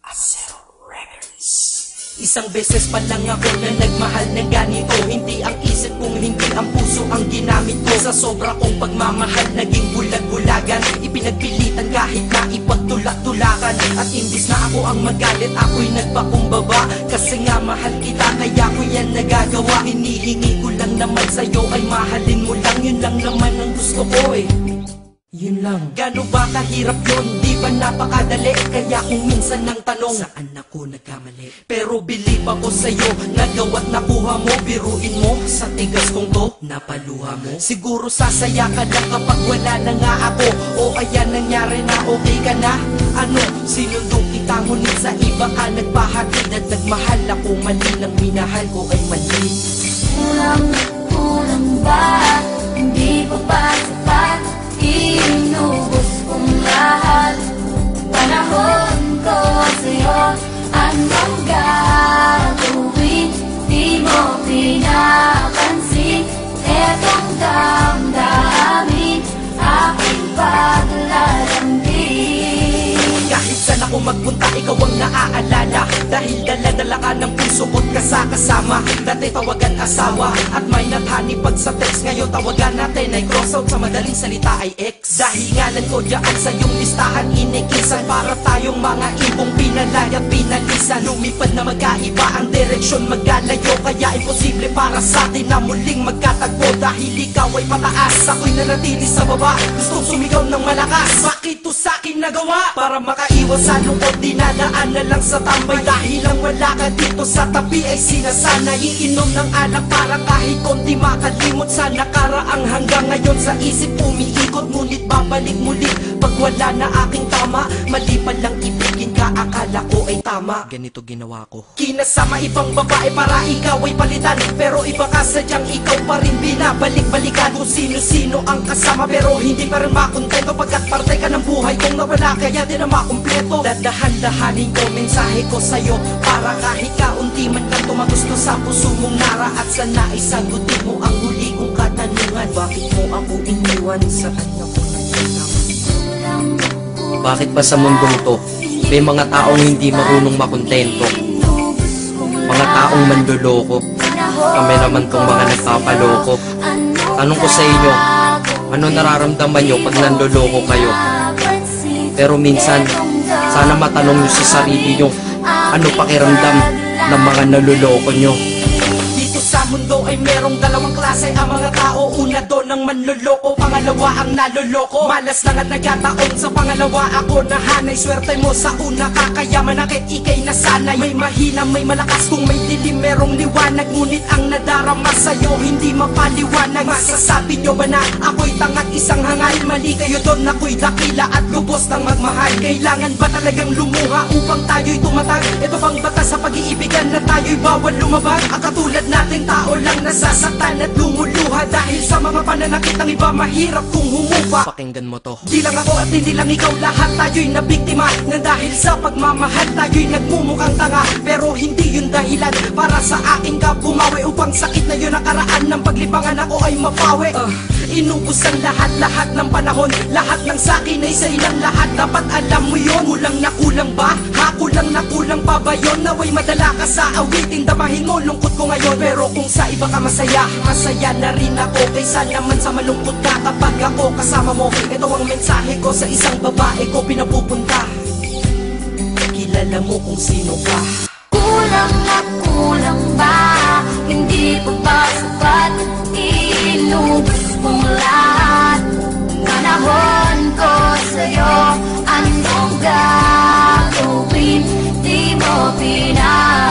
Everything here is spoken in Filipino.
Acero Records. Isang beses pa lang ako na nagmahal ng ganito. Hindi ang isip kong hindi ang puso ang ginamit ko. Sa sobra kong pagmamahal naging bulag-bulagan. Ipinagpilitan kahit na ipagtulak-tulakan. At imbis na ako ang magalit, ako'y nagpakumbaba. Kasi nga mahal kita, kaya ko yan nagagawa. Hinihingi ko lang naman sa'yo ay mahalin mo lang. Yun lang naman ang gusto ko eh. Yun lang. Gano ba kahirap yun? Di ba napakadali? Kaya kung minsan nang tanong, saan ako nagkamali? Pero believe ako sa'yo, nagawa't nakuha mo. Biruin mo, sa tigas kong to, napaluha mo. Siguro sasaya ka lang kapag wala na nga ako. O ayan nangyari na, okay ka na? Ano, sinundong kita ngunit sa iba ka nagpahatid. At nagmahal ako, mali ng minahal ko ay mali. Kulang ba? Hindi pa ba sapat? Inubos kong lahat. Panahon ko sa'yo, anong gagawin? Di mo pinapansin etong damdamin, aking paglalambing. Kahit saan ako magpunta, ikaw ang naaalala. Dahil dala-dala ka ng puso ko't kasama. Dati tawagan asawa at may nathani pag sa text. Ngayon tawagan natin ay cross out, sa madaling salita ay ex. Dahilanan ko dyan sa iyong listahan inikisan. Para tayong mga ibong pinalay at pinalisan. Lumipad na magkaiba ang direksyon, magkalayo. Kaya imposible para sa atin na muling magkatagpo. Dahil ikaw ay pataas, ako'y nanatili sa baba. Gustong sumigaw ng malakas, bakit to sa'kin nagawa? Para makaiwas sa lungkot, dinadaan na lang sa tambay. Dahil lang wala ka dito sa tabi ay sinasanay. Iinom ng alak para kahit konti makalimot sa nakaraang. Hanggang ngayon sa isip umiikot, ngunit babalik muli pag wala na aking tama. Mali pa lang ibigin ka, akala ko ay tama. Ganito ginawa ko, kinasama ibang babae para ikaw ay palitan. Pero iba ka sadyang ikaw pa rin binabalik-balikan. Kung sino-sino ang kasama pero hindi pa rin makontento. Pagkat parte ka ng buhay kong nawala, kaya di na makumpleto. Dadahan-dahanin ko mensahe ko sa'yo, para kahit kaunti man lang tumagusto sa puso mong nara. At sana isagutin mo ang huli kong katanungan, bakit mo ako iniwan? Saan ako nagkulang? Bakit ba sa mundong to may mga taong hindi marunong makontento? Mga taong manloloko. Kami naman tong mga nagpapaloko. Tanong ko sa inyo, ano nararamdaman nyo pag nanloloko kayo? Pero minsan, sana matanong nyo sa sarili nyo, ano pakiramdam ng mga naluloko nyo? Dito sa mundo ay merong dalawang klase ang mga tao. Una doon ang manloloko, pangalawa ang naloloko. Malas lang at nagkataon sa pangalawa ako nahanay. Swerte mo sa una, kakayaman akit ikay nasanay. May mahina, may malakas, kung may dilim merong liwanag. Ngunit ang nadarama sa'yo hindi mapaliwanag. Masasabi nyo ba na ako'y tangat isang hangal? Mali kayo doon, ako'y dakila at lubos ng magmahal. Kailangan ba talagang lumuha upang tayo'y tumatag? Ito bang batas sa pag-iibigan na tayo'y bawal lumabag? Ang katulad nating tao lang nasasaktan at lumuluha dahil sa mga pananakit ng iba, mahirap kung humupa. Pakinggan mo to. Di lang ako at hindi lang ikaw, lahat tayo'y nabiktima. Na dahil sa pagmamahal tayo'y nagmumukhang tanga. Pero hindi yun dahilan para sa akin ka bumawi. Upang sakit na yun nakaraan ng paglibangan ako ay mapawi. Inubos ang lahat-lahat ng panahon. Lahat ng sakin ay sa ilang lahat. Dapat alam mo yun. Kulang na kulang ba? Ha? Kulang na kulang pa ba yun? Naway madala ka sa awitin, damahin mo lungkot ko ngayon. Pero kung sa iba ka masaya, masaya na rin ako. Kaysa naman sa malungkot ka kapag ako kasama mo. Ito ang mensahe ko sa isang babae ko pinapupunta. Kilala mo kung sino ka. Kulang na kulang ba? Hindi pa ba sapat? Inubos kong lahat. Panahon ko sa'yo, anong gagawin? Di mo pinag